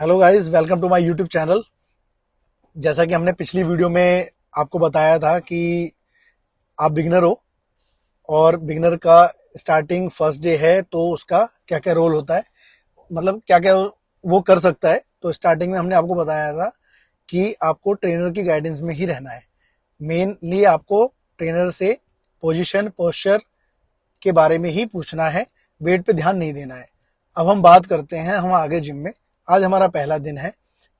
Hello guys, welcome to my YouTube channel. जैसा कि हमने पिछली वीडियो में आपको बताया था कि आप बिगिनर हो और बिगिनर का स्टार्टिंग फर्स्ट डे है, तो उसका क्या क्या रोल होता है, मतलब क्या क्या वो कर सकता है। तो स्टार्टिंग में हमने आपको बताया था कि आपको ट्रेनर की गाइडेंस में ही रहना है। मेनली आपको ट्रेनर से पोजीशन पोस्चर के बारे में ही पूछना है, वेट पे ध्यान नहीं देना है। अब हम बात करते हैं हम आगे जिम में। आज हमारा पहला दिन है,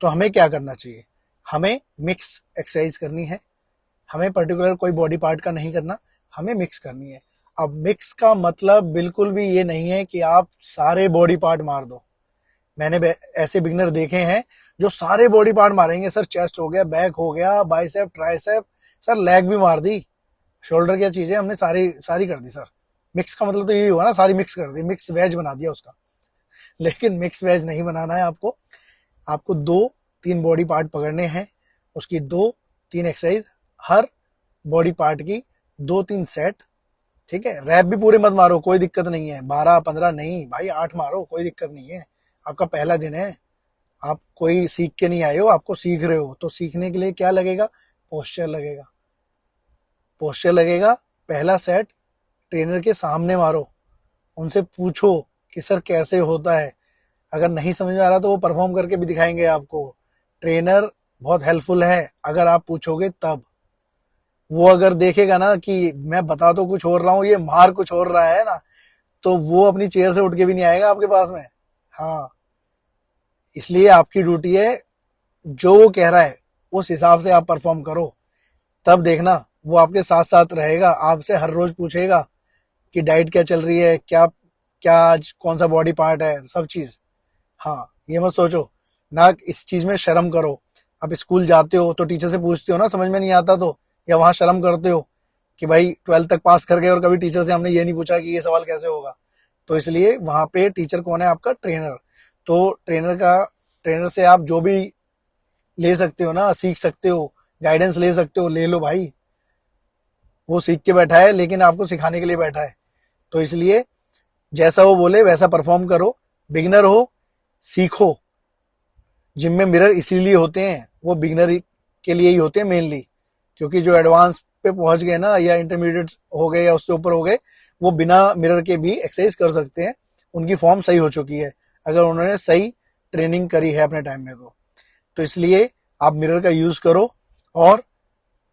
तो हमें क्या करना चाहिए? हमें मिक्स एक्सरसाइज करनी है। हमें पर्टिकुलर कोई बॉडी पार्ट का नहीं करना, हमें मिक्स करनी है। अब मिक्स का मतलब बिल्कुल भी ये नहीं है कि आप सारे बॉडी पार्ट मार दो। मैंने ऐसे बिगनर देखे हैं जो सारे बॉडी पार्ट मारेंगे। सर चेस्ट हो गया, बैक हो गया, बाइसेप, ट्राइसेप, सर लेग भी मार दी, शोल्डर क्या चीजें हमने सारी सारी कर दी। सर मिक्स का मतलब तो यही हुआ ना, सारी मिक्स कर दी, मिक्स वेज बना दिया उसका। लेकिन मिक्स वेज नहीं बनाना है आपको। आपको 2-3 बॉडी पार्ट पकड़ने हैं, उसकी 2-3 एक्सरसाइज, हर बॉडी पार्ट की 2-3 सेट। ठीक है, रैप भी पूरे मत मारो, कोई दिक्कत नहीं है। 12-15 नहीं भाई, 8 मारो, कोई दिक्कत नहीं है। आपका पहला दिन है, आप कोई सीख के नहीं आए हो, आपको सीख रहे हो। तो सीखने के लिए क्या लगेगा? पोस्चर लगेगा। पोस्चर लगेगा। पहला सेट ट्रेनर के सामने मारो, उनसे पूछो कि सर कैसे होता है। अगर नहीं समझ में आ रहा तो वो परफॉर्म करके भी दिखाएंगे आपको। ट्रेनर बहुत हेल्पफुल है, अगर आप पूछोगे तब। वो अगर देखेगा ना कि मैं बता तो कुछ और रहा हूँ, ये मार कुछ और रहा है ना, तो वो अपनी चेयर से उठ के भी नहीं आएगा आपके पास में। हाँ, इसलिए आपकी ड्यूटी है, जो वो कह रहा है उस हिसाब से आप परफॉर्म करो। तब देखना वो आपके साथ साथ रहेगा, आपसे हर रोज पूछेगा कि डाइट क्या चल रही है, क्या क्या आज कौन सा बॉडी पार्ट है, सब चीज। हाँ, ये मत सोचो ना, इस चीज में शर्म करो। आप स्कूल जाते हो तो टीचर से पूछते हो ना, समझ में नहीं आता तो, या वहां शर्म करते हो कि भाई 12th तक पास कर गए और कभी टीचर से हमने ये नहीं पूछा कि ये सवाल कैसे होगा। तो इसलिए वहां पे टीचर कौन है? आपका ट्रेनर। तो ट्रेनर से आप जो भी ले सकते हो ना, सीख सकते हो, गाइडेंस ले सकते हो, ले लो भाई। वो सीख के बैठा है, लेकिन आपको सिखाने के लिए बैठा है। तो इसलिए जैसा वो बोले वैसा परफॉर्म करो। बिगिनर हो, सीखो। जिम में मिरर इसीलिए होते हैं, वो बिगिनर के लिए ही होते हैं मेनली। क्योंकि जो एडवांस पे पहुंच गए ना, या इंटरमीडिएट हो गए या उससे ऊपर हो गए, वो बिना मिरर के भी एक्सरसाइज कर सकते हैं। उनकी फॉर्म सही हो चुकी है, अगर उन्होंने सही ट्रेनिंग करी है अपने टाइम में तो इसलिए आप मिरर का यूज करो और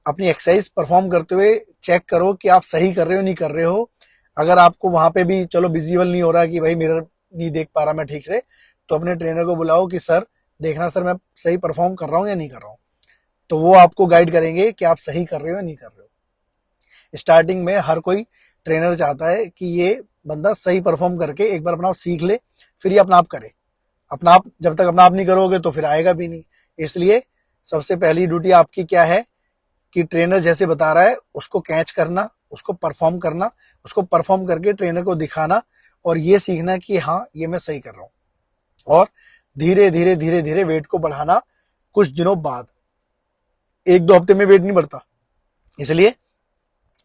अपनी एक्सरसाइज परफॉर्म करते हुए चेक करो कि आप सही कर रहे हो नहीं कर रहे हो। अगर आपको वहां पे भी चलो विजिबल नहीं हो रहा कि भाई मिरर नहीं देख पा रहा मैं ठीक से, तो अपने ट्रेनर को बुलाओ कि सर देखना, सर मैं सही परफॉर्म कर रहा हूँ या नहीं कर रहा हूँ। तो वो आपको गाइड करेंगे कि आप सही कर रहे हो या नहीं कर रहे हो। स्टार्टिंग में हर कोई ट्रेनर चाहता है कि ये बंदा सही परफॉर्म करके एक बार अपना आप सीख ले, फिर ये अपना आप करे। अपना आप जब तक अपना आप नहीं करोगे तो फिर आएगा भी नहीं। इसलिए सबसे पहली ड्यूटी आपकी क्या है कि ट्रेनर जैसे बता रहा है उसको कैच करना, उसको परफॉर्म करना, उसको परफॉर्म करके ट्रेनर को दिखाना, और ये सीखना कि हाँ ये मैं सही कर रहा हूँ। और धीरे धीरे धीरे धीरे वेट को बढ़ाना। कुछ दिनों बाद, 1-2 हफ्ते में वेट नहीं बढ़ता, इसलिए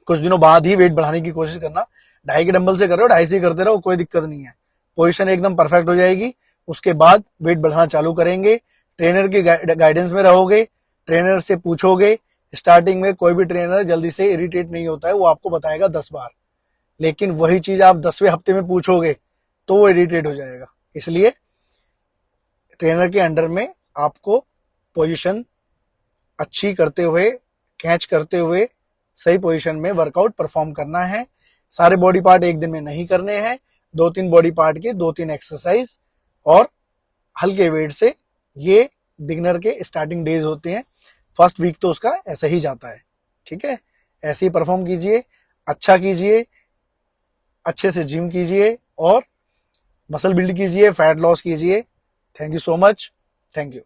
कुछ दिनों बाद ही वेट बढ़ाने की कोशिश करना। 2.5 के डंबल से कर रहे हो, 2.5 से करते रहो, कोई दिक्कत नहीं है। पोजीशन एकदम परफेक्ट हो जाएगी, उसके बाद वेट बढ़ाना चालू करेंगे। ट्रेनर की गाइडेंस में रहोगे, ट्रेनर से पूछोगे। स्टार्टिंग में कोई भी ट्रेनर जल्दी से इरिटेट नहीं होता है, वो आपको बताएगा 10 बार। लेकिन वही चीज आप 10वें हफ्ते में पूछोगे तो वो इरिटेट हो जाएगा। इसलिए ट्रेनर के अंडर में आपको पोजीशन अच्छी करते हुए, कैच करते हुए, सही पोजीशन में वर्कआउट परफॉर्म करना है। सारे बॉडी पार्ट एक दिन में नहीं करने हैं, 2-3 बॉडी पार्ट के 2-3 एक्सरसाइज और हल्के वेट से। ये बिगनर के स्टार्टिंग डेज होते हैं। फर्स्ट वीक तो उसका ऐसा ही जाता है। ठीक है, ऐसे ही परफॉर्म कीजिए, अच्छा कीजिए, अच्छे से जिम कीजिए और मसल बिल्ड कीजिए, फैट लॉस कीजिए। Thank you so much. Thank you.